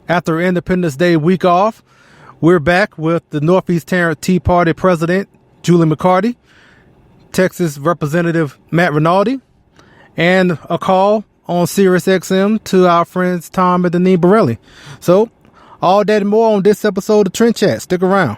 After Independence Day week off, we're back with the Northeast Tarrant Tea Party President, Julie McCarty, Texas Representative Matt Rinaldi, and a call on SiriusXM to our friends Tom and Deneen Borelli. So, all that and more on this episode of Trend Chat. Stick around.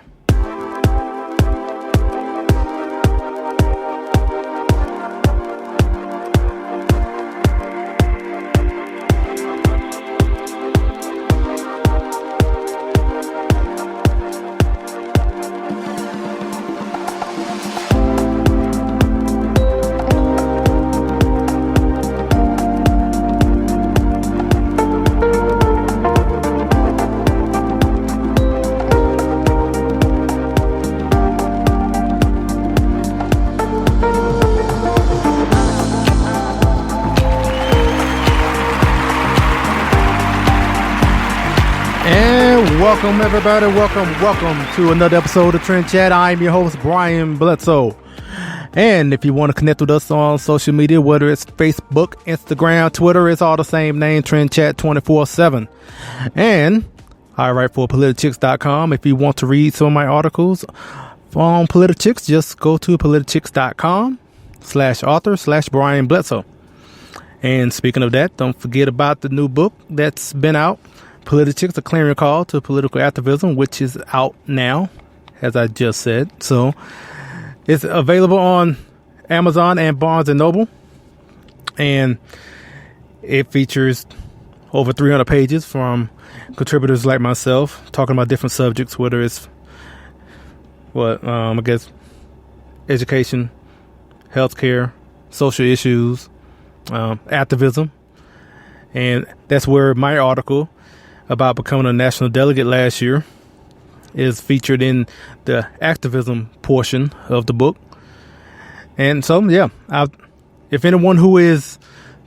Welcome, everybody. Welcome to another episode of Trend Chat. I'm your host, Brian Bledsoe. And if you want to connect with us on social media, whether it's Facebook, Instagram, Twitter, it's all the same name, Trend Chat 24/7. And I write for politichicks.com. If you want to read some of my articles on Politichicks, just go to politichicks.com/author/Brian Bledsoe. And speaking of that, don't forget about the new book that's been out, Politichicks, A Clarion Call to Political Activism, which is out now, as I just said. So it's available on Amazon and Barnes & Noble. And it features over 300 pages from contributors like myself, talking about different subjects, whether it's, education, healthcare, social issues, activism. And that's where my article about becoming a national delegate last year is featured in the activism portion of the book. And so, if anyone who is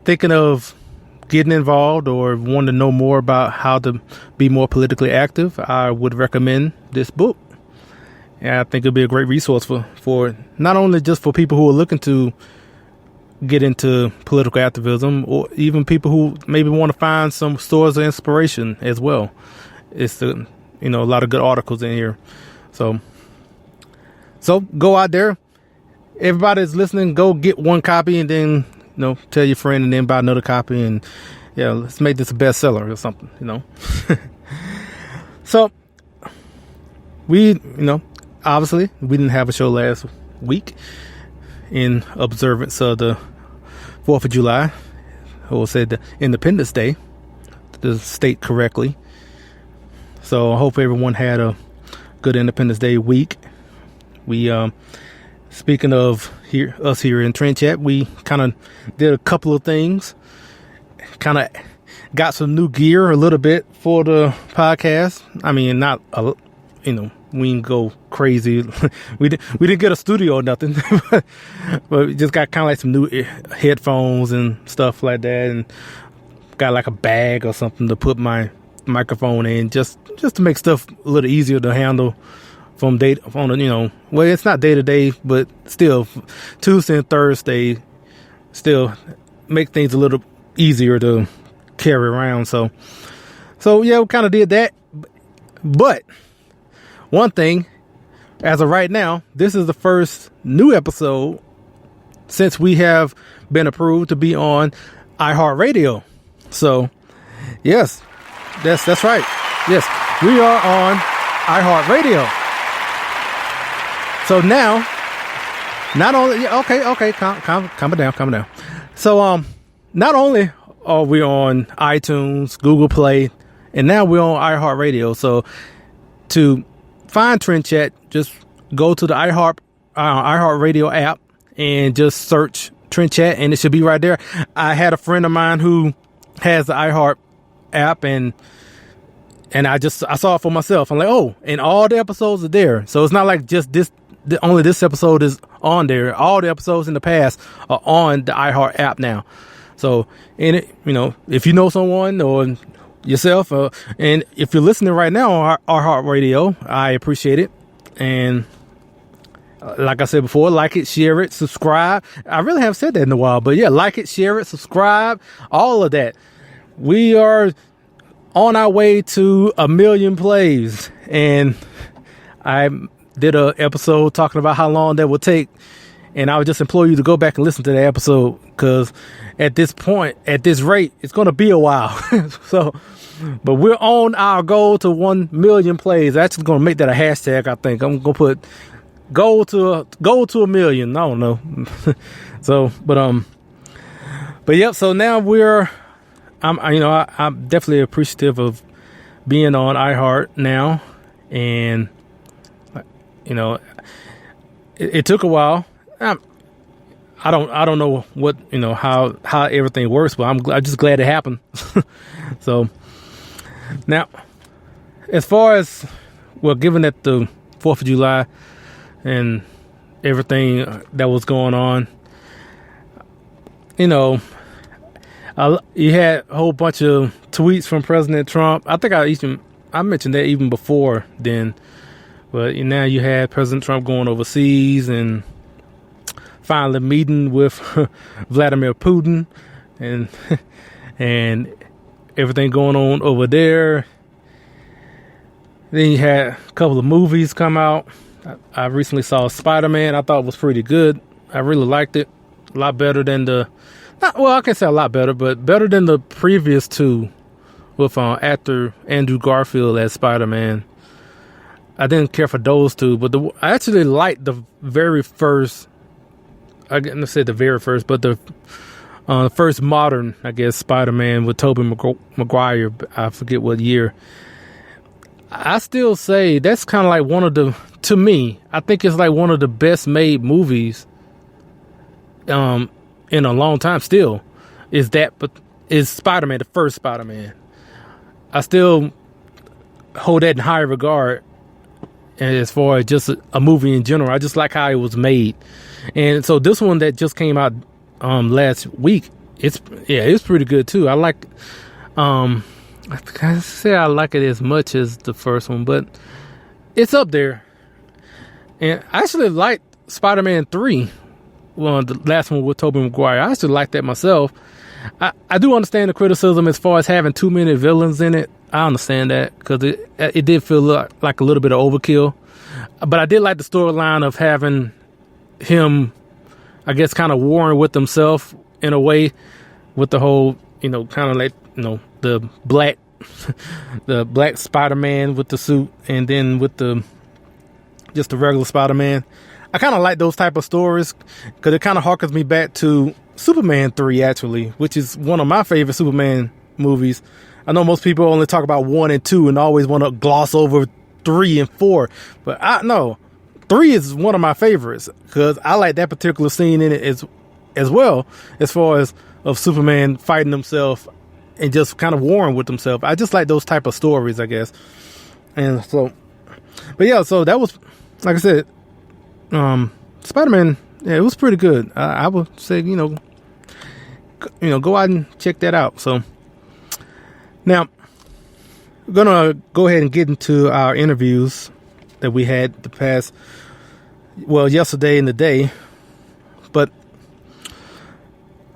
thinking of getting involved or wanting to know more about how to be more politically active, I would recommend this book. And I think it'll be a great resource for not only just for people who are looking to get into political activism, or even people who maybe want to find some source of inspiration as well. It's a lot of good articles in here. So go out there. Everybody that's listening, go get one copy and then, tell your friend and then buy another copy, and let's make this a bestseller or something, So we, obviously we didn't have a show last week in observance of the 4th of July, or said the Independence Day, to state correctly. So I hope everyone had a good Independence Day week. We, speaking of us here in Trend Chat, we kind of did a couple of things, kind of got some new gear a little bit for the podcast. I mean, not, we didn't go crazy. we didn't get a studio or nothing, but we just got kind of like some new headphones and stuff like that, and got like a bag or something to put my microphone in, just to make stuff a little easier to handle from it's not day to day, but still Tuesday and Thursday still make things a little easier to carry around. So we kind of did that, but one thing, as of right now, this is the first new episode since we have been approved to be on iHeartRadio. So, yes, that's right. Yes, we are on iHeartRadio. So now, not only, calm down. So, not only are we on iTunes, Google Play, and now we're on iHeartRadio. So, to find Trend Chat, just go to the iHeartRadio app and just search Trend Chat, and it should be right there. I had a friend of mine who has the iHeart app, and I saw it for myself. I'm like, oh, and all the episodes are there. So it's not like just only this episode is on there. All the episodes in the past are on the iHeart app now. So in it, if you know someone or yourself, and if you're listening right now on our Heart Radio, I appreciate it. And like I said before, like it, share it, subscribe. I really haven't said that in a while, but yeah, like it, share it, subscribe, all of that. We are on our way to 1 million plays, and I did a episode talking about how long that would take, and I would just implore you to go back and listen to that episode, because at this point, at this rate, it's going to be a while. So, but we're on our goal to 1 million plays. I'm actually going to make that a hashtag. I think I'm going to put goal to 1 million. I don't know. So, but yep. So now I'm definitely appreciative of being on iHeart now, and it took a while. I don't know what how everything works, but I'm just glad it happened. So now, as far as given that the 4th of July and everything that was going on, you had a whole bunch of tweets from President Trump. I think I mentioned that even before then, but now you had President Trump going overseas and finally meeting with Vladimir Putin and everything going on over there. Then you had a couple of movies come out. I recently saw Spider-Man. I thought it was pretty good. I really liked it. A lot better than I can't say a lot better, but better than the previous two with actor Andrew Garfield as Spider-Man. I didn't care for those two, but I actually liked the very first. I didn't say the very first, but the first modern, I guess, Spider-Man with Tobey Maguire. I forget what year. I still say that's kind of like to me, I think it's like one of the best made movies in a long time still. But is Spider-Man, the first Spider-Man. I still hold that in high regard. And as far as just a movie in general, I just like how it was made. And so this one that just came out last week, it's pretty good too. I like I can't say I like it as much as the first one, but it's up there. And I actually liked Spider-Man 3, the last one with Tobey Maguire. I actually liked that myself. I do understand the criticism as far as having too many villains in it. I understand that, because it did feel like a little bit of overkill. But I did like the storyline of having him, I guess, kind of warring with himself in a way, with the whole, kind of like, the black Spider-Man with the suit, and then with just the regular Spider-Man. I kind of like those type of stories, because it kind of harkens me back to Superman 3, actually, which is one of my favorite Superman movies. I know most people only talk about 1 and 2 and always want to gloss over 3 and 4, but I know 3 is one of my favorites, because I like that particular scene in it as well, as far as of Superman fighting himself and just kind of warring with himself. I just like those type of stories, I guess. And so, but yeah, so that was, like I said, Spider-Man, it was pretty good. I would say, go out and check that out. So now we're going to go ahead and get into our interviews that we had yesterday and today. But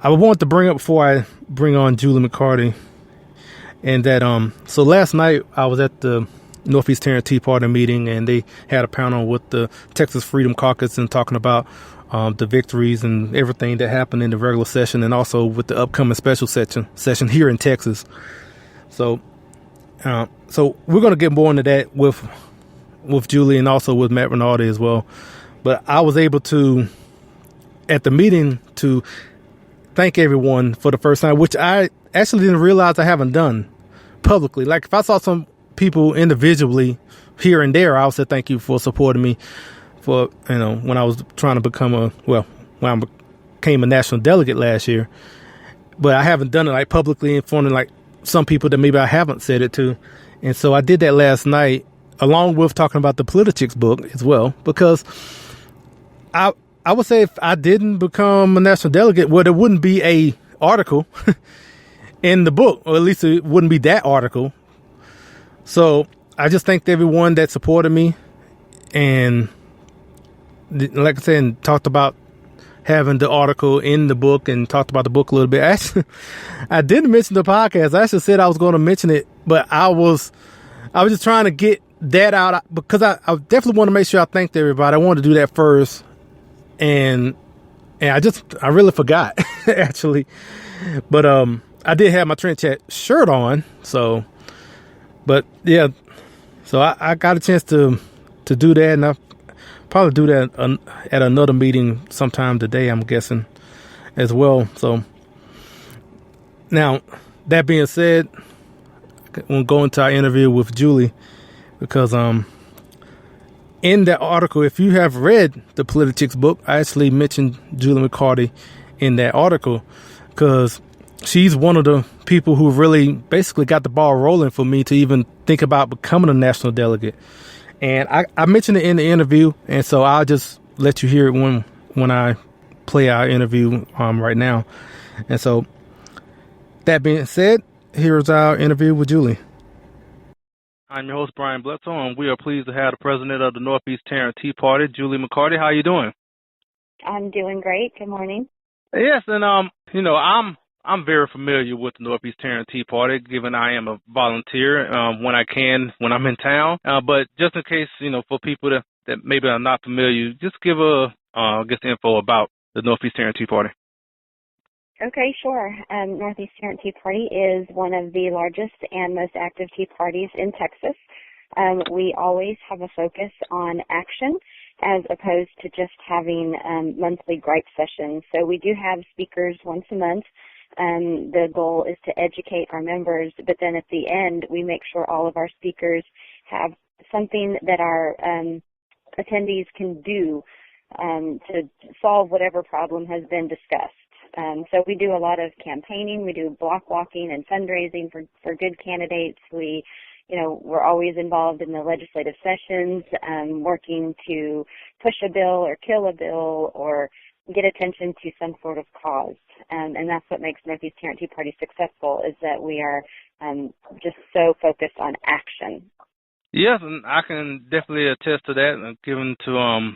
I wanted to bring up, before I bring on Julie McCarty, and that, so last night I was at the Northeast Tarrant Tea Party meeting, and they had a panel with the Texas Freedom Caucus and talking about the victories and everything that happened in the regular session, and also with the upcoming special session here in Texas. So we're going to get more into that with Julie, and also with Matt Rinaldi as well. But I was able to, at the meeting, to thank everyone for the first time, which I actually didn't realize I haven't done publicly. Like, if I saw some people individually here and there, I would say thank you for supporting me for, when I was trying to become when I became a national delegate last year. But I haven't done it like publicly in front of like some people that maybe I haven't said it to. And so I did that last night, along with talking about the Politics book as well, because I would say if I didn't become a national delegate, there wouldn't be a article in the book, or at least it wouldn't be that article. So I just thanked everyone that supported me, and like I said, talked about having the article in the book and talked about the book a little bit. Actually, I didn't mention the podcast. I actually said I was going to mention it, but I was just trying to get that out because I definitely want to make sure I thanked everybody. I wanted to do that first, and I really forgot actually, but I did have my Trent Chat shirt on, so I got a chance to do that, and I'll probably do that at another meeting sometime today, I'm guessing, as well. So now, that being said, we'll go into our interview with Julie, because in that article, if you have read the Politics book, I actually mentioned Julie McCarty in that article, because she's one of the people who really basically got the ball rolling for me to even think about becoming a national delegate. And I mentioned it in the interview, and so I'll just let you hear it when I play our interview right now. And so, that being said, here's our interview with Julie. I'm your host, Brian Bledsoe, and we are pleased to have the president of the Northeast Tarrant Tea Party, Julie McCarty. How are you doing? I'm doing great. Good morning. Yes, and I'm very familiar with the Northeast Tarrant Tea Party, given I am a volunteer when I can, when I'm in town. But just in case, for people that maybe are not familiar, just give info about the Northeast Tarrant Tea Party. Okay, sure. Northeast Tarrant Tea Party is one of the largest and most active tea parties in Texas. We always have a focus on action as opposed to just having monthly gripe sessions. So we do have speakers once a month. The goal is to educate our members, but then at the end, we make sure all of our speakers have something that our attendees can do to solve whatever problem has been discussed. So we do a lot of campaigning. We do block walking and fundraising for good candidates. We're always involved in the legislative sessions, working to push a bill or kill a bill or get attention to some sort of cause. And that's what makes Northeast Tarrant Tea Party successful, is that we are just so focused on action. Yes, and I can definitely attest to that, given to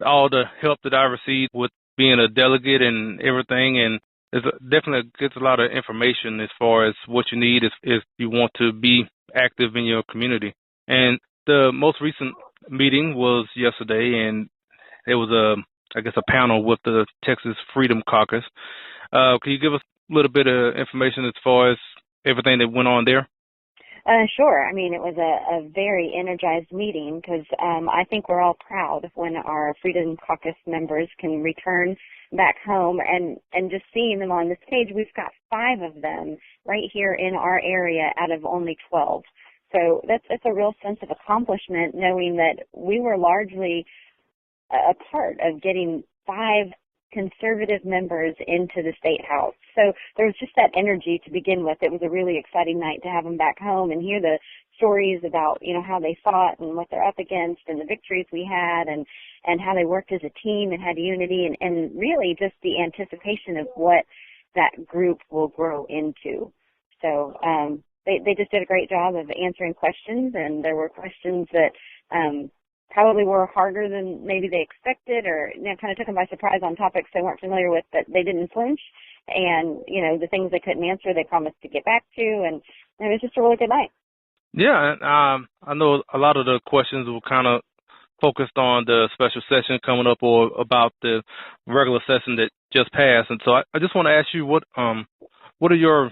all the help that I received with being a delegate and everything, and it definitely gets a lot of information as far as what you need if you want to be active in your community. And the most recent meeting was yesterday, and it was a panel with the Texas Freedom Caucus. Can you give us a little bit of information as far as everything that went on there? Sure. I mean, it was a very energized meeting because I think we're all proud when our Freedom Caucus members can return back home and just seeing them on the stage. We've got 5 of them right here in our area out of only 12. So that's a real sense of accomplishment, knowing that we were largely a part of getting 5 conservative members into the state house. So there was just that energy to begin with. It was a really exciting night to have them back home and hear the stories about, how they fought and what they're up against and the victories we had and how they worked as a team and had unity and really just the anticipation of what that group will grow into. So they just did a great job of answering questions, and there were questions that probably were harder than maybe they expected, or kind of took them by surprise on topics they weren't familiar with, but they didn't flinch. And, the things they couldn't answer, they promised to get back to, and it was just a really good night. Yeah, I know a lot of the questions were kind of focused on the special session coming up or about the regular session that just passed. And so I just want to ask you, what are your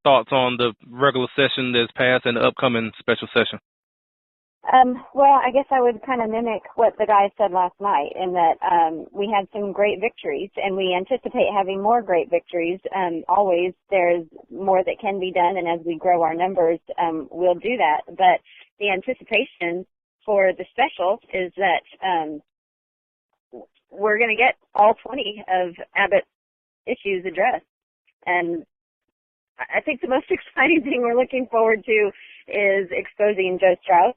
thoughts on the regular session that's passed and the upcoming special session? Well, I guess I would kind of mimic what the guy said last night, in that we had some great victories, and we anticipate having more great victories. Always there's more that can be done, and as we grow our numbers, we'll do that. But the anticipation for the special is that we're going to get all 20 of Abbott's issues addressed. And I think the most exciting thing we're looking forward to is exposing Joe Strauss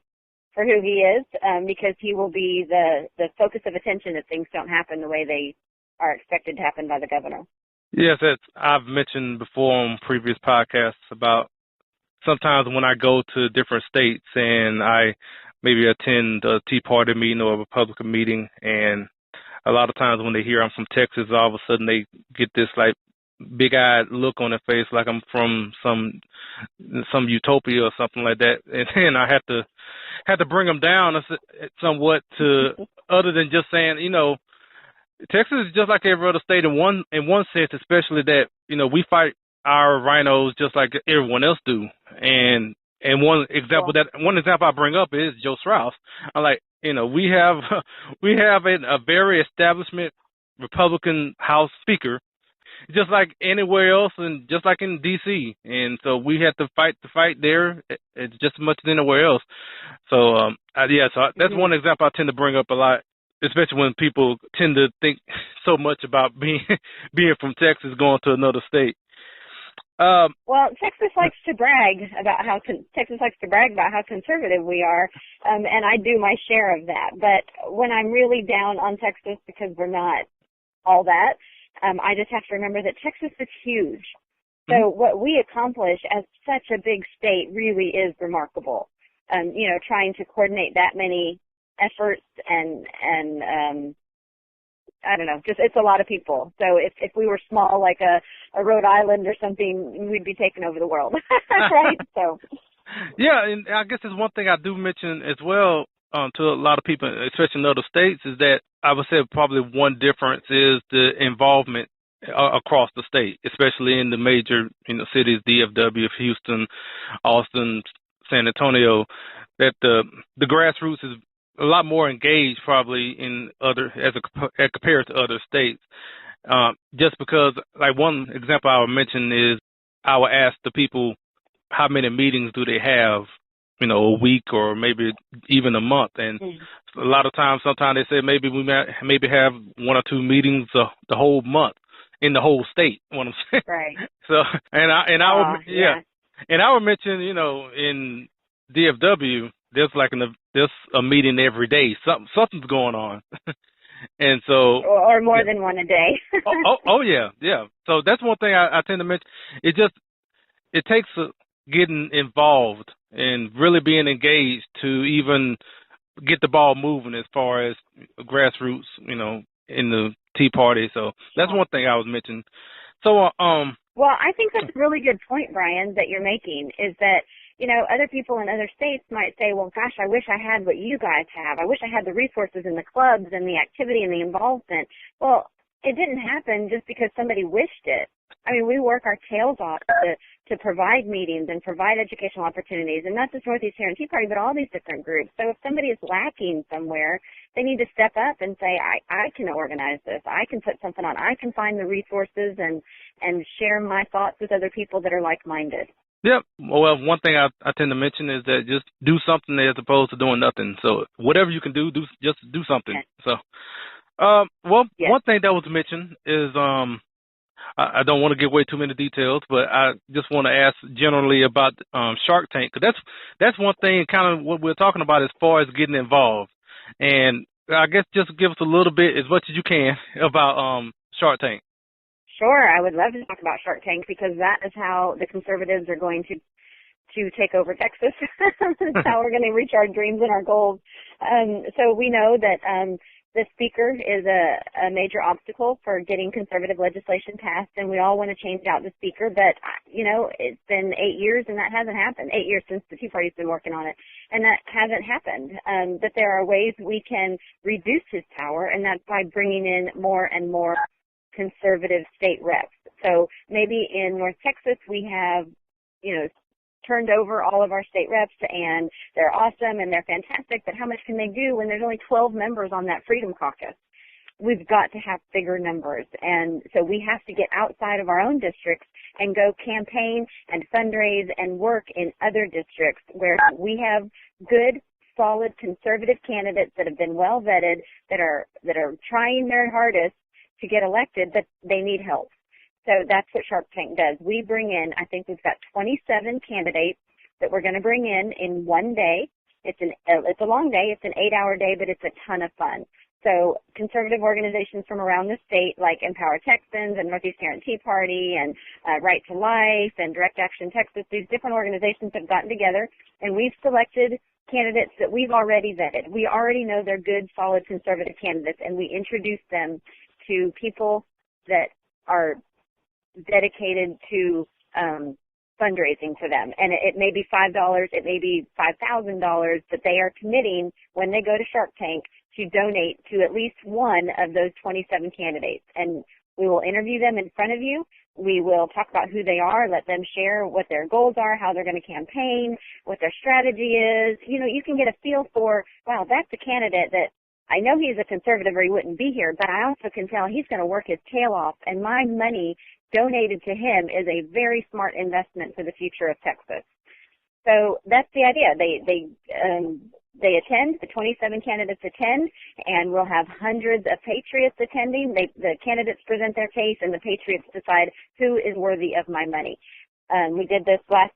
for who he is, because he will be the focus of attention if things don't happen the way they are expected to happen by the governor. Yes, I've mentioned before on previous podcasts about sometimes when I go to different states and I maybe attend a Tea Party meeting or a Republican meeting, and a lot of times when they hear I'm from Texas, all of a sudden they get this like big-eyed look on their face, like I'm from some utopia or something like that, and then I had to bring them down somewhat to other than just saying, Texas is just like every other state in one sense, especially that we fight our rhinos just like everyone else do, and one example I bring up is Joe Strauss. I'm like, we have a very establishment Republican House Speaker, just like anywhere else, and just like in D.C. And so we have to fight the fight there. It's just as much as anywhere else. So that's one example I tend to bring up a lot, especially when people tend to think so much about being from Texas going to another state. Well, Texas likes to brag about how conservative we are, and I do my share of that. But when I'm really down on Texas because we're not all that, I just have to remember that Texas is huge. So what we accomplish as such a big state really is remarkable. Trying to coordinate that many efforts and I don't know, just it's a lot of people. So if we were small like a Rhode Island or something, we'd be taking over the world, right? So. Yeah, and I guess there's one thing I do mention as well to a lot of people, especially in other states, is that I would say probably one difference is the involvement across the state, especially in the major cities, DFW, Houston, Austin, San Antonio, that the grassroots is a lot more engaged probably as compared to other states. Just because, like one example I would mention is I would ask the people how many meetings do they have, a week or maybe even a month, and a lot of times, sometimes they say maybe we maybe have one or two meetings the whole month in the whole state. What I'm saying, right? So I would mention, in DFW, there's a meeting every day. Something's going on, and so or more than one a day. oh yeah. So that's one thing I tend to mention. It takes getting involved and really being engaged to even get the ball moving as far as grassroots, in the Tea Party. So that's one thing I was mentioning. So, well, I think that's a really good point, Brian, that you're making, is that, other people in other states might say, well, gosh, I wish I had what you guys have. I wish I had the resources and the clubs and the activity and the involvement. Well, it didn't happen just because somebody wished it. I mean, we work our tails off to provide meetings and provide educational opportunities, and not just Northeast Tarrant Tea Party, but all these different groups. So if somebody is lacking somewhere, they need to step up and say, I can organize this. I can put something on. I can find the resources and share my thoughts with other people that are like-minded. Yep. Well, one thing I tend to mention is that just do something as opposed to doing nothing. So whatever you can do, just do something. Okay. So, one thing that was mentioned is I don't want to give away too many details, but I just want to ask generally about Shark Tank, because that's one thing kind of what we're talking about as far as getting involved. And I guess just give us a little bit, as much as you can, about Shark Tank. Sure, I would love to talk about Shark Tank, because that is how the conservatives are going to take over Texas. That's how we're going to reach our dreams and our goals. So we know that the speaker is a major obstacle for getting conservative legislation passed, and we all want to change out the speaker, but, it's been 8 years and that hasn't happened. 8 years since the Tea Party's been working on it, and that hasn't happened. But there are ways we can reduce his power, and that's by bringing in more and more conservative state reps. So maybe in North Texas we have, turned over all of our state reps, and they're awesome and they're fantastic, but how much can they do when there's only 12 members on that Freedom Caucus? We've got to have bigger numbers, and so we have to get outside of our own districts and go campaign and fundraise and work in other districts where we have good, solid, conservative candidates that have been well vetted, that are trying their hardest to get elected, but they need help. So that's what Shark Tank does. We bring in, I think we've got 27 candidates that we're going to bring in one day. It's a long day. It's an 8-hour day, but it's a ton of fun. So conservative organizations from around the state, like Empower Texans and Northeast Tarrant Tea Party and Right to Life and Direct Action Texas, these different organizations have gotten together, and we've selected candidates that we've already vetted. We already know they're good, solid, conservative candidates, and we introduce them to people that are dedicated to fundraising for them. And it may be $5, it may be $5,000, but they are committing when they go to Shark Tank to donate to at least one of those 27 candidates. And we will interview them in front of you. We will talk about who they are, let them share what their goals are, how they're going to campaign, what their strategy is. You know, you can get a feel for, wow, that's a candidate that I know he's a conservative or he wouldn't be here, but I also can tell he's going to work his tail off, and my money donated to him is a very smart investment for the future of Texas. So that's the idea. They attend, the 27 candidates attend, and we'll have hundreds of patriots attending. The candidates present their case, and the patriots decide who is worthy of my money. We did this last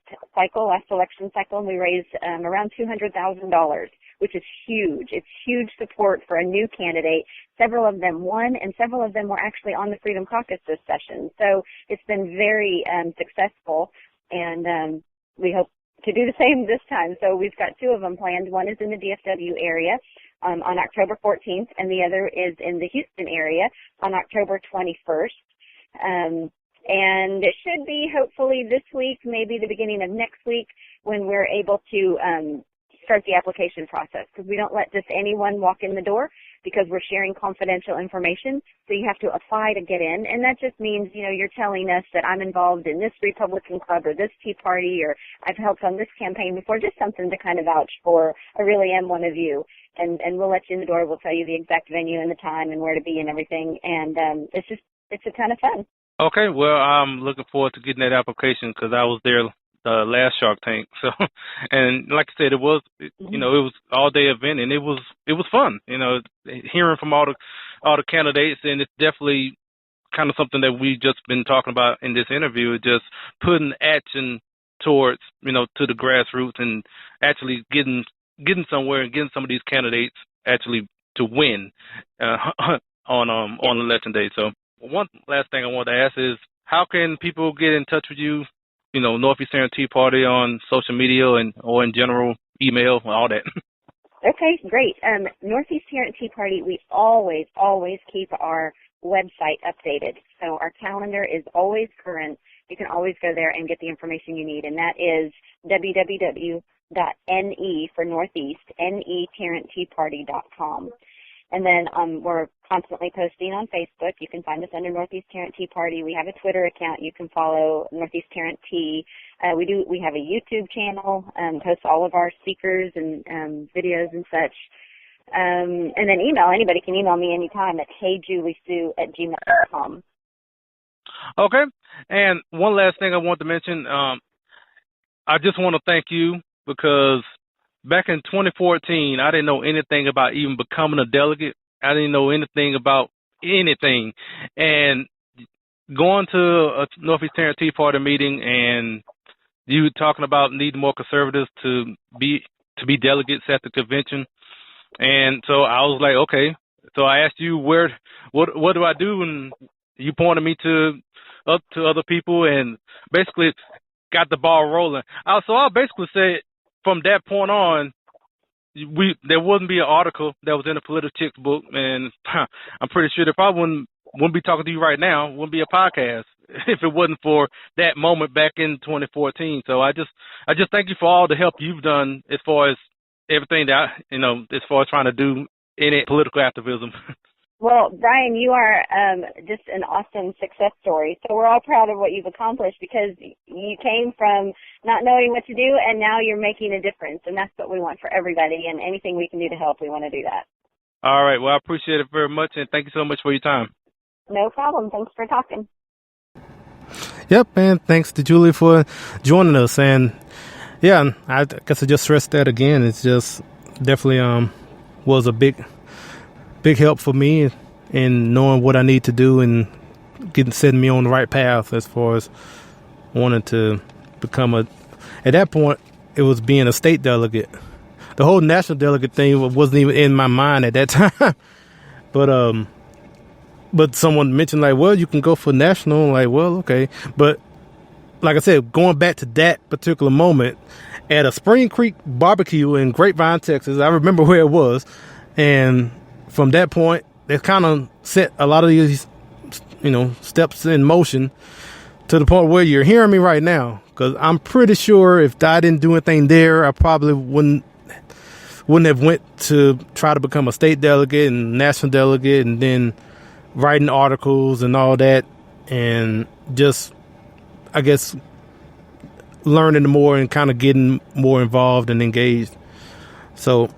election cycle, and we raised around $200,000, which is huge. It's huge support for a new candidate. Several of them won, and several of them were actually on the Freedom Caucus this session. So it's been very successful, and we hope to do the same this time. So we've got two of them planned. One is in the DFW area on October 14th, and the other is in the Houston area on October 21st. And it should be hopefully this week, maybe the beginning of next week, when we're able to start the application process, because we don't let just anyone walk in the door, because we're sharing confidential information. So you have to apply to get in, and that just means, you know, you're telling us that I'm involved in this Republican club or this Tea Party, or I've helped on this campaign before, just something to kind of vouch for. I really am one of you, and we'll let you in the door. We'll tell you the exact venue and the time and where to be and everything, and it's a ton of fun. Okay, well, I'm looking forward to getting that application because I was there last Shark Tank. So, and like I said, it was, you know, it was all day event, and it was fun. You know, hearing from all the candidates, and it's definitely kind of something that we just been talking about in this interview, just putting action towards, you know, to the grassroots and actually getting somewhere and getting some of these candidates actually to win on election day. So. One last thing I want to ask is, how can people get in touch with you, you know, Northeast Tarrant Tea Party on social media or in general, email, all that? Okay, great. Northeast Tarrant Tea Party, we always keep our website updated. So our calendar is always current. You can always go there and get the information you need, and that is www.ne for Northeast, netarrantteaparty.com. And then we're constantly posting on Facebook. You can find us under Northeast Tarrant Tea Party. We have a Twitter account. You can follow Northeast Tarrant Tea. We have a YouTube channel, post all of our speakers and videos and such. And then email. Anybody can email me anytime at heyjuliesue@gmail.com. Okay. And one last thing I want to mention, I just want to thank you because back in 2014, I didn't know anything about even becoming a delegate. I didn't know anything about anything. And going to a Northeast Tarrant Tea Party meeting and you talking about needing more conservatives to be delegates at the convention. And so I was like, okay. So I asked you what do I do? And you pointed me to other people and basically got the ball rolling. So I'll basically say, from that point on, there wouldn't be an article that was in the Political Chicks book, and I'm pretty sure they probably wouldn't be talking to you right now. Wouldn't be a podcast if it wasn't for that moment back in 2014. So I just thank you for all the help you've done as far as everything that as far as trying to do any political activism. Well, Brian, you are just an awesome success story. So we're all proud of what you've accomplished because you came from not knowing what to do, and now you're making a difference. And that's what we want for everybody. And anything we can do to help, we want to do that. All right. Well, I appreciate it very much, and thank you so much for your time. No problem. Thanks for talking. Yep, and thanks to Julie for joining us. And yeah, I guess I just stressed that again. It's just definitely was a big help for me in knowing what I need to do and setting me on the right path as far as wanting to become at that point, it was being a state delegate. The whole national delegate thing wasn't even in my mind at that time. But someone mentioned like, well, you can go for national. Like, well, okay. But like I said, going back to that particular moment at a Spring Creek barbecue in Grapevine, Texas, I remember where it was. And from that point, they kind of set a lot of these, steps in motion to the point where you're hearing me right now. Because I'm pretty sure if I didn't do anything there, I probably wouldn't have went to try to become a state delegate and national delegate, and then writing articles and all that, and just, I guess, learning more and kind of getting more involved and engaged. So,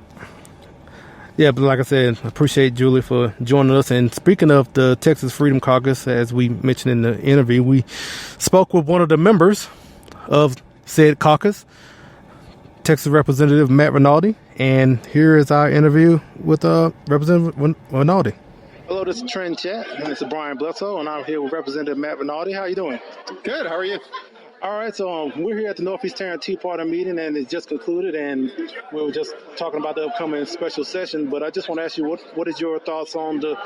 yeah, but like I said, I appreciate Julie for joining us. And speaking of the Texas Freedom Caucus, as we mentioned in the interview, we spoke with one of the members of said caucus, Texas Representative Matt Rinaldi. And here is our interview with Representative Rinaldi. Hello, this is Trent Chat, and this is Brian Bledsoe, and I'm here with Representative Matt Rinaldi. How you doing? Good. How are you? All right, so we're here at the Northeast Tarrant Tea Party meeting, and it just concluded, and we were just talking about the upcoming special session, but I just want to ask you, what is your thoughts on the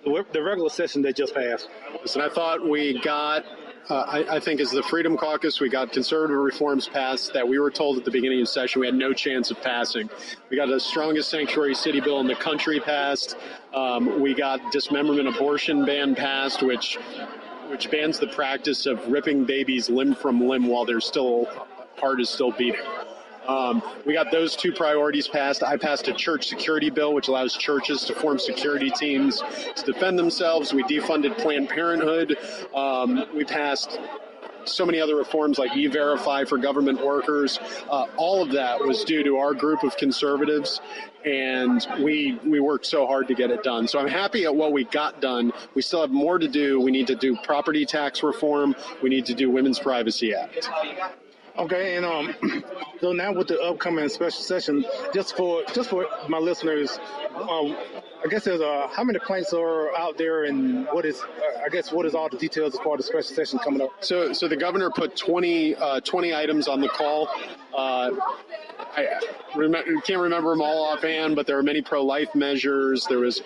regular session that just passed? Listen, I thought we got, I think as the Freedom Caucus, we got conservative reforms passed that we were told at the beginning of the session we had no chance of passing. We got the strongest sanctuary city bill in the country passed. We got dismemberment abortion ban passed, which bans the practice of ripping babies limb from limb while their heart is still beating. We got those two priorities passed. I passed a church security bill, which allows churches to form security teams to defend themselves. We defunded Planned Parenthood. We passed so many other reforms like E-Verify for government workers. All of that was due to our group of conservatives, and we worked so hard to get it done. So I'm happy at what we got done. We still have more to do. We need to do property tax reform. We need to do Women's Privacy Act. Okay, and so now with the upcoming special session, just for my listeners, I guess there's how many complaints are out there, and what is all the details as far as the special session coming up? So the governor put 20 items on the call. I can't remember them all offhand, but there are many pro-life measures. There was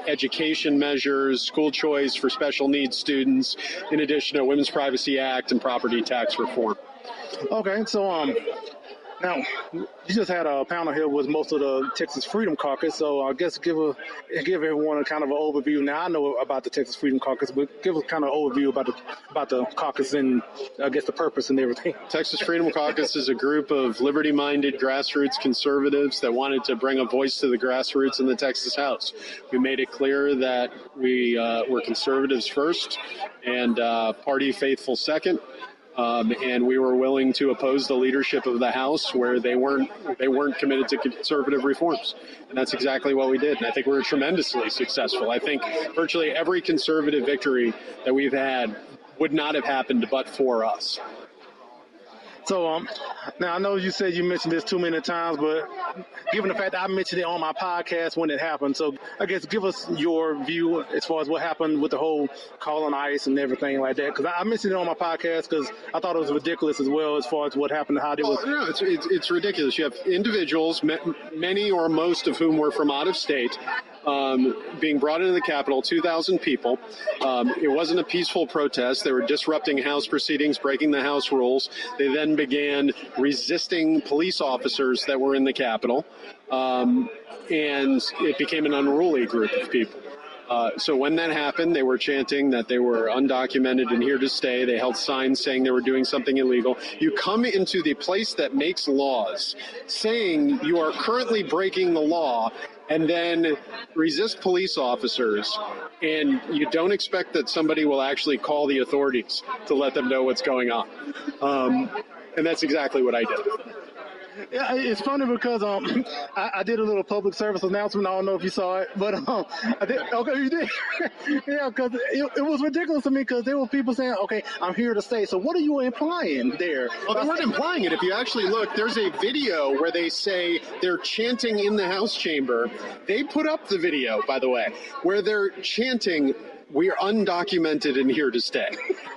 education measures, school choice for special needs students, in addition to Women's Privacy Act and property tax reform. Okay, so now you just had a panel here with most of the Texas Freedom Caucus, so I guess give everyone a kind of an overview. Now I know about the Texas Freedom Caucus, but give a kind of overview about the caucus and I guess the purpose and everything. Texas Freedom Caucus is a group of liberty-minded grassroots conservatives that wanted to bring a voice to the grassroots in the Texas House. We made it clear that we were conservatives first and party faithful second. And we were willing to oppose the leadership of the House where they weren't committed to conservative reforms. And that's exactly what we did. And I think we were tremendously successful. I think virtually every conservative victory that we've had would not have happened but for us. So now I know you said you mentioned this too many times, but given the fact that I mentioned it on my podcast when it happened, so I guess give us your view as far as what happened with the whole call on ICE and everything like that. Because I mentioned it on my podcast because I thought it was ridiculous as well as far as what happened and how they was. No, it's ridiculous. You have individuals, many or most of whom were from out of state, being brought into the Capitol, 2,000 people. It wasn't a peaceful protest. They were disrupting House proceedings, breaking the House rules. They then began resisting police officers that were in the Capitol, and it became an unruly group of people. So when that happened, they were chanting that they were undocumented and here to stay. They held signs saying they were doing something illegal. You come into the place that makes laws saying you are currently breaking the law and then resist police officers, and you don't expect that somebody will actually call the authorities to let them know what's going on. And that's exactly what I did. Yeah, it's funny because I did a little public service announcement. I don't know if you saw it, but I did. Okay, you did. Yeah, because it was ridiculous to me because there were people saying, "Okay, I'm here to stay." So what are you implying there? Well, they weren't implying it. If you actually look, there's a video where they say they're chanting in the House chamber. They put up the video, by the way, where they're chanting, "We are undocumented and here to stay."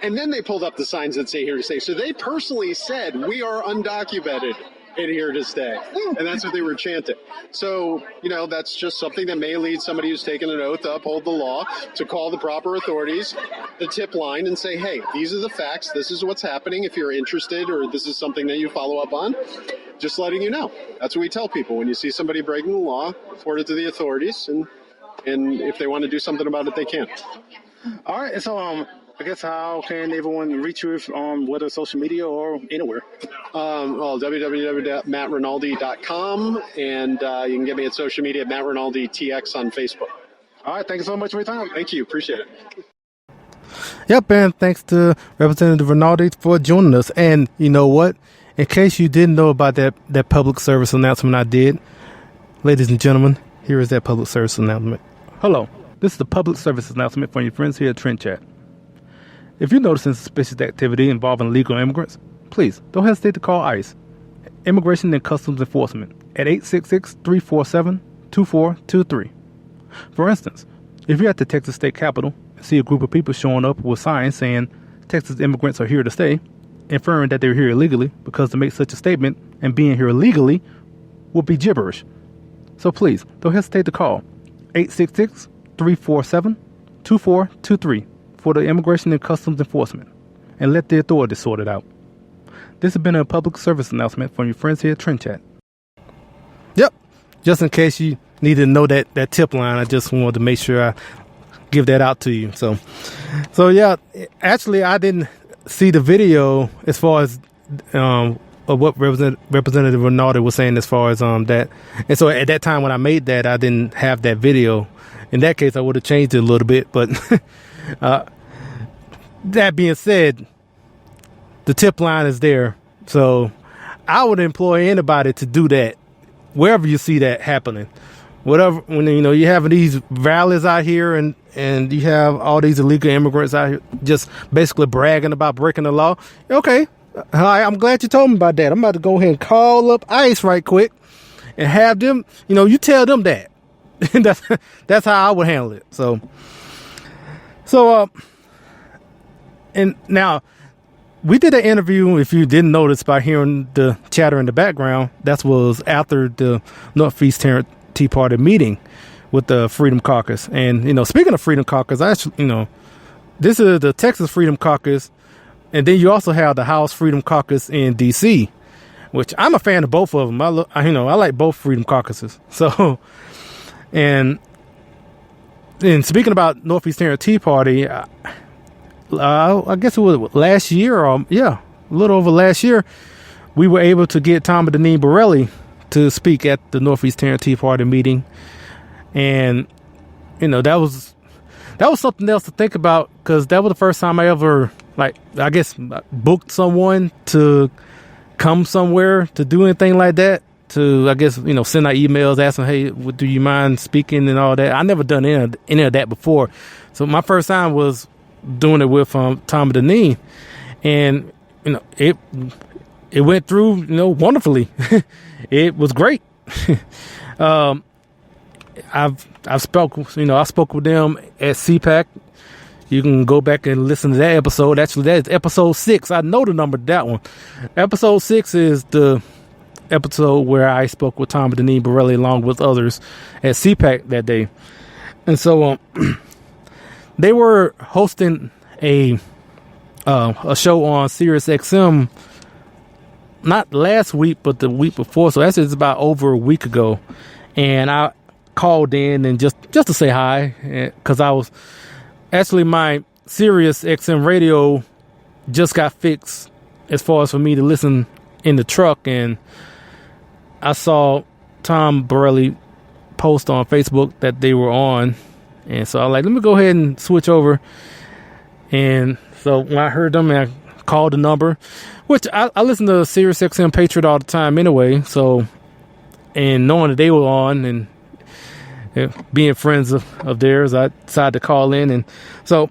And then they pulled up the signs that say here to stay. So they personally said, "We are undocumented and here to stay. And that's what they were chanting. So, that's just something that may lead somebody who's taken an oath to uphold the law to call the proper authorities, the tip line, and say, hey, these are the facts. This is what's happening. If you're interested or this is something that you follow up on, just letting you know. That's what we tell people. When you see somebody breaking the law, report it to the authorities, and if they want to do something about it, they can. All right. So, I guess how can everyone reach you whether social media or anywhere? www.mattrinaldi.com, and you can get me at social media at Matt Rinaldi TX on Facebook. All right. Thank you so much for your time. Thank you. Appreciate it. Yep, and thanks to Representative Rinaldi for joining us. And you know what? In case you didn't know about that public service announcement I did, ladies and gentlemen, here is that public service announcement. Hello, this is the public service announcement from your friends here at Trent Chat. If you're noticing suspicious activity involving illegal immigrants, please don't hesitate to call ICE, Immigration and Customs Enforcement, at 866-347-2423. For instance, if you're at the Texas State Capitol and see a group of people showing up with signs saying Texas immigrants are here to stay, inferring that they're here illegally, because to make such a statement and being here illegally would be gibberish. So please, don't hesitate to call 866-347-2423 for the Immigration and Customs Enforcement and let the authorities sort it out. This has been a public service announcement from your friends here at Trent Chat. Yep, just in case you needed to know that tip line, I just wanted to make sure I give that out to you. So yeah, actually I didn't see the video as far as of what Representative Rinaldi was saying as far as that. And so at that time when I made that, I didn't have that video. In that case, I would have changed it a little bit. But that being said, the tip line is there. So I would employ anybody to do that wherever you see that happening. Whatever, when you're having these rallies out here and you have all these illegal immigrants out here just basically bragging about breaking the law. Okay. Hi, I'm glad you told me about that. I'm about to go ahead and call up ICE right quick and have them, you tell them that. That's how I would handle it. So, and now we did an interview, if you didn't notice by hearing the chatter in the background, that was after the Northeast Tarrant Tea Party meeting with the Freedom Caucus. And, speaking of Freedom Caucus, actually, this is the Texas Freedom Caucus. And then you also have the House Freedom Caucus in D.C., which I'm a fan of both of them. I like both Freedom Caucuses. So, and speaking about Northeast Tarrant Tea Party, I guess it was last year, a little over last year, we were able to get Tom and Deneen Borelli to speak at the Northeast Tarrant Tea Party meeting. And, that was something else to think about, because that was the first time I ever, booked someone to come somewhere to do anything like that. To, send out emails asking, hey, do you mind speaking and all that. I never done any of that before. So my first time was doing it with Tom and Deneen. And, it went through, wonderfully. It was great. I spoke with them at CPAC. You can go back and listen to that episode. Actually, that is episode 6. I know the number to that one. Episode 6 is the episode where I spoke with Tom and Deneen Borelli along with others at CPAC that day. And so they were hosting a show on SiriusXM, not last week, but the week before. So that's about over a week ago. And I called in and just to say hi, because I was actually, my SiriusXM radio just got fixed as far as for me to listen in the truck, and I saw Tom Borelli post on Facebook that they were on, and so I was like, let me go ahead and switch over. And so when I heard them, I called the number, which I listen to SiriusXM Patriot all the time anyway, so, and knowing that they were on and being friends of theirs, I decided to call in. And so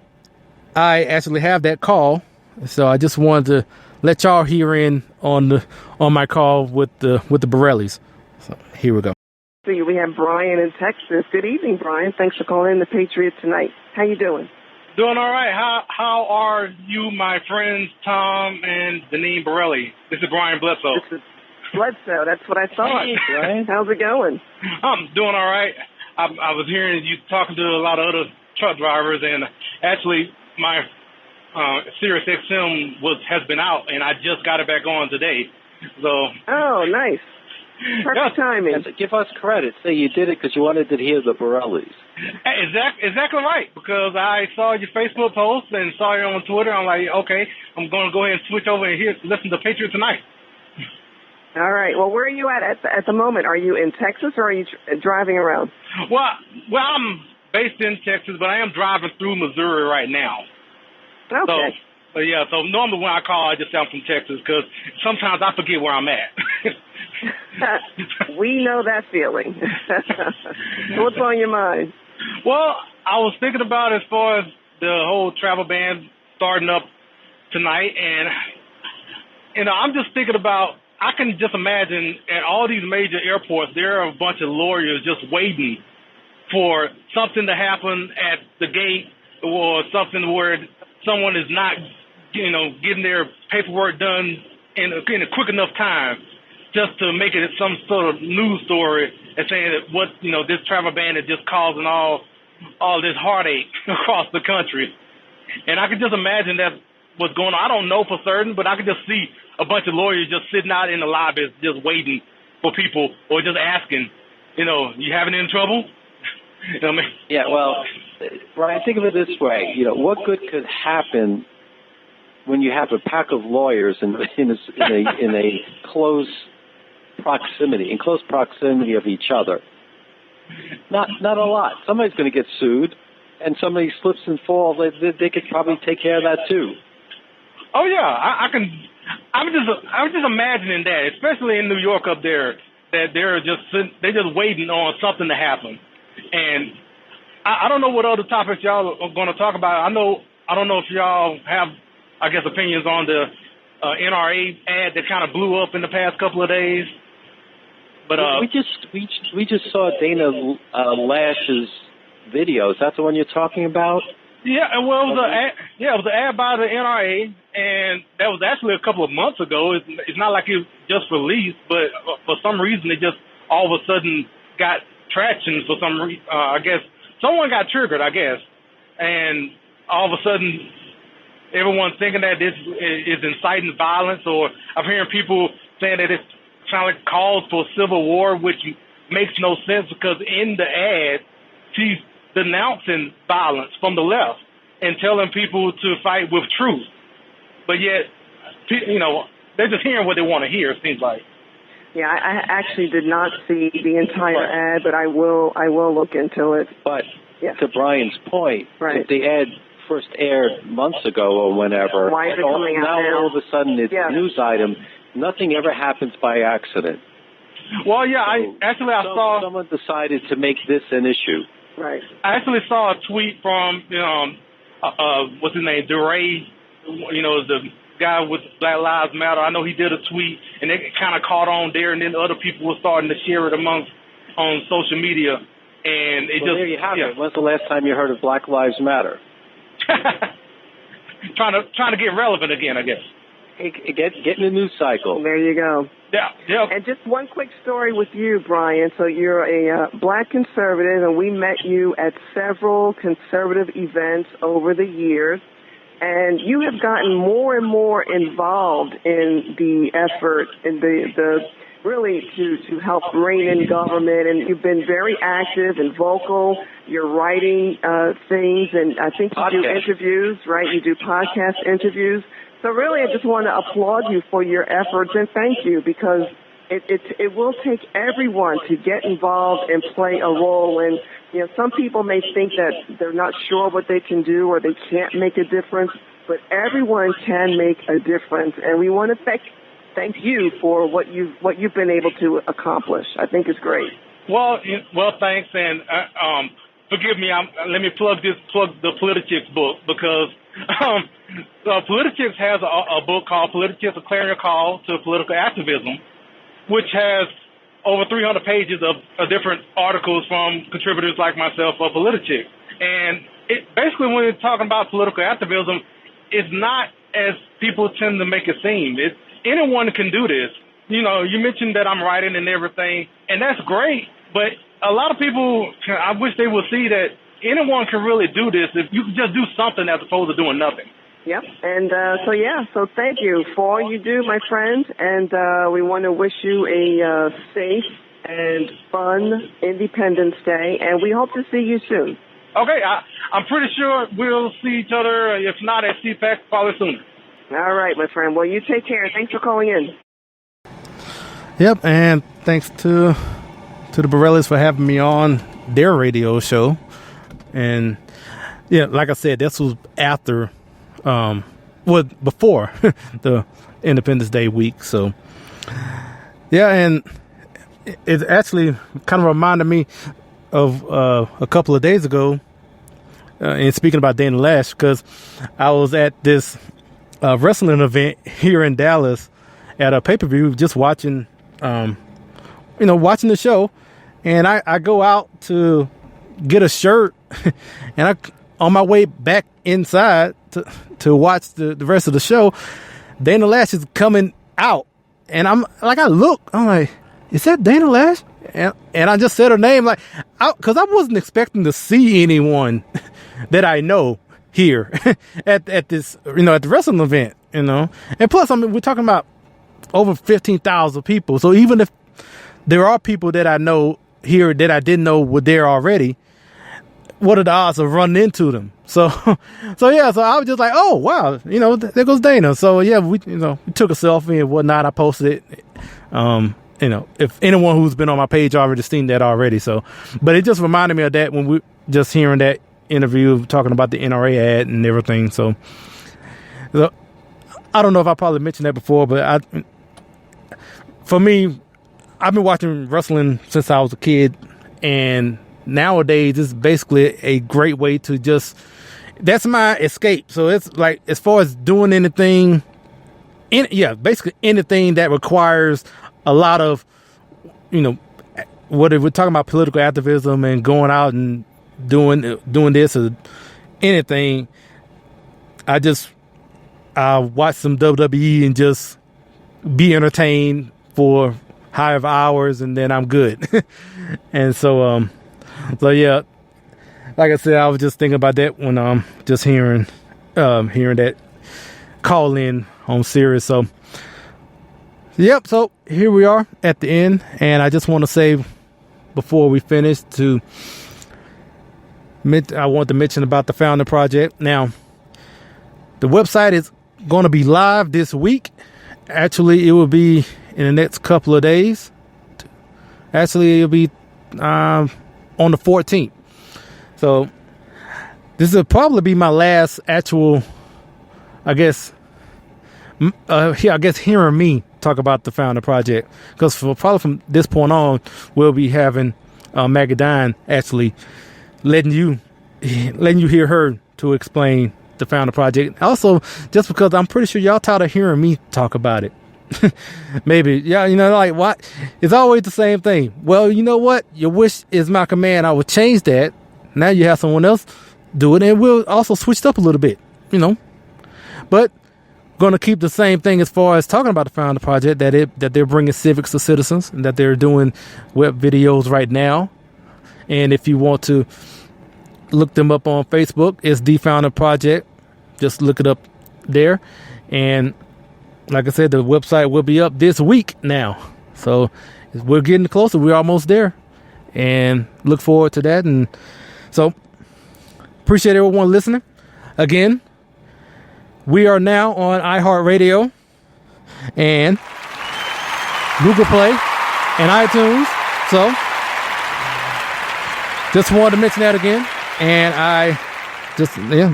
I actually have that call. So I just wanted to let y'all hear in on my call with the Borellis. So here we go. We have Brian in Texas. Good evening, Brian. Thanks for calling in the Patriot Tonight. How you doing? Doing all right. How are you, my friends Tom and Deneen Borelli? This is Brian Bledsoe. Bledsoe. That's what I thought. Hey, Brian. How's it going? I'm doing all right. I was hearing you talking to a lot of other truck drivers, and actually my SiriusXM has been out, and I just got it back on today. So. Oh, nice. Perfect timing. And give us credit. Say you did it because you wanted to hear the Borellis. Exactly right, because I saw your Facebook post and saw you on Twitter. I'm like, okay, I'm going to go ahead and switch over and listen to Patriot Tonight. All right. Well, where are you at the moment? Are you in Texas or are you driving around? Well, I'm based in Texas, but I am driving through Missouri right now. Okay. So normally when I call, I just say I'm from Texas because sometimes I forget where I'm at. We know that feeling. So what's on your mind? Well, I was thinking about as far as the whole travel ban starting up tonight, and I'm just thinking about, I can just imagine at all these major airports, there are a bunch of lawyers just waiting for something to happen at the gate or something where someone is not, getting their paperwork done in a quick enough time just to make it some sort of news story and saying that this travel ban is just causing all this heartache across the country. And I can just imagine that's what's going on. I don't know for certain, but I can just see a bunch of lawyers just sitting out in the lobby just waiting for people or just asking, you having any trouble? You know what I mean? Yeah, well, Brian, think of it this way. What good could happen when you have a pack of lawyers in a close proximity of each other? Not a lot. Somebody's going to get sued, and somebody slips and falls. They could probably take care of that too. Oh yeah, I can. I'm just imagining that, especially in New York up there, that they're just waiting on something to happen. And I don't know what other topics y'all are going to talk about. I don't know if y'all have, I guess, opinions on the NRA ad that kind of blew up in the past couple of days. But we just saw Dana Lash's videos. That's the one you're talking about? Yeah, well, it was an ad by the NRA, and that was actually a couple of months ago. It's not like it was just released, but for some reason it just all of a sudden got traction for some reason. I guess someone got triggered, and all of a sudden everyone's thinking that this is inciting violence, or I'm hearing people saying that it's kind of calls for civil war, which makes no sense because in the ad she's denouncing violence from the left and telling people to fight with truth. But yet, they're just hearing what they want to hear, it seems like. Yeah, I actually did not see the entire ad, but I will look into it. But to Brian's point, right. If the ad first aired months ago or whenever, why is it coming out now? All of a sudden it's a news item. Nothing ever happens by accident. Well, yeah, I saw someone decided to make this an issue. Right. I actually saw a tweet from what's his name, DeRay, the guy with Black Lives Matter. I know he did a tweet, and it kind of caught on there, and then other people were starting to share it on social media, and there you have it. When's the last time you heard of Black Lives Matter? trying to get relevant again, I guess. Get in the news cycle. There you go. Yeah. And just one quick story with you, Brian. So you're a black conservative, and we met you at several conservative events over the years. And you have gotten more and more involved in the effort and the really to help rein in government. And you've been very active and vocal. You're writing things, and I think you do interviews, right? You do podcast interviews. So really, I just want to applaud you for your efforts and thank you, because it will take everyone to get involved and play a role. And some people may think that they're not sure what they can do or they can't make a difference, but everyone can make a difference. And we want to thank you for what you've been able to accomplish. I think it's great. Well, thanks, and forgive me. Let me plug the Politichicks book, because Politichicks has a book called Politichicks: A Clarion Call to Political Activism, which has over 300 pages of different articles from contributors like myself for Politichicks. And it basically, when you're talking about political activism, it's not as people tend to make it seem. Anyone can do this, you mentioned that I'm writing and everything, and that's great, but a lot of people, I wish they would see that anyone can really do this if you can just do something as opposed to doing nothing. Yep. And so thank you for all you do, my friend. And we want to wish you a safe and fun Independence Day. And we hope to see you soon. Okay. I'm pretty sure we'll see each other, if not at CPAC, probably soon. All right, my friend. Well, you take care. Thanks for calling in. Yep. And thanks to the Borellis for having me on their radio show. And, yeah, like I said, this was after... before the Independence Day week. So, yeah, and it actually kind of reminded me of a couple of days ago, and speaking about Dana Lash, because I was at this wrestling event here in Dallas at a pay-per-view, just watching, watching the show, and I go out to get a shirt, and on my way back inside to watch the rest of the show, Dana Lash is coming out, and I'm like, is that Dana Lash? And I just said her name, like, because I wasn't expecting to see anyone that I know here at this, at the wrestling event, and plus, we're talking about over 15,000 people. So even if there are people that I know here that I didn't know were there already, what are the odds of running into them? So I was just like, oh, wow, there goes Dana. So, yeah, we took a selfie and whatnot. I posted it. If anyone who's been on my page already seen that already. So, but it just reminded me of that when we just hearing that interview talking about the NRA ad and everything. So I don't know if I probably mentioned that before, but for me, I've been watching wrestling since I was a kid, and nowadays it's basically a great way to that's my escape. So it's like, as far as doing anything, basically anything that requires a lot of, whether we're talking about political activism and going out and doing this or anything, I watch some WWE and just be entertained for however hours, and then I'm good. And so yeah, like I said, I was just thinking about that when just hearing that call in on Sirius. So yep, so here we are at the end, and I just want to say before we finish I want to mention about the Founder Project. Now, the website is going to be live this week. Actually, it will be in the next couple of days. Actually, it'll be on the 14th. So this will probably be my last actual, hearing me talk about the Founder Project, because probably from this point on, we'll be having Magadine actually letting you hear her to explain the Founder Project. Also, just because I'm pretty sure y'all tired of hearing me talk about it. Maybe, yeah, like, what? It's always the same thing. Well, you know what? Your wish is my command. I will change that. Now you have someone else do it, and we'll also switch it up a little bit, But going to keep the same thing as far as talking about the Founder Project, that they're bringing civics to citizens, and that they're doing web videos right now. And if you want to look them up on Facebook, it's The Founder Project. Just look it up there. And like I said, the website will be up this week now. So we're getting closer. We're almost there. And look forward to that. And so appreciate everyone listening. Again, we are now on iHeartRadio and Google Play and iTunes. So just wanted to mention that again. And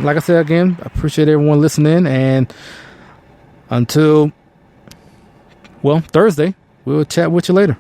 like I said again, I appreciate everyone listening. And until, Thursday, we'll chat with you later.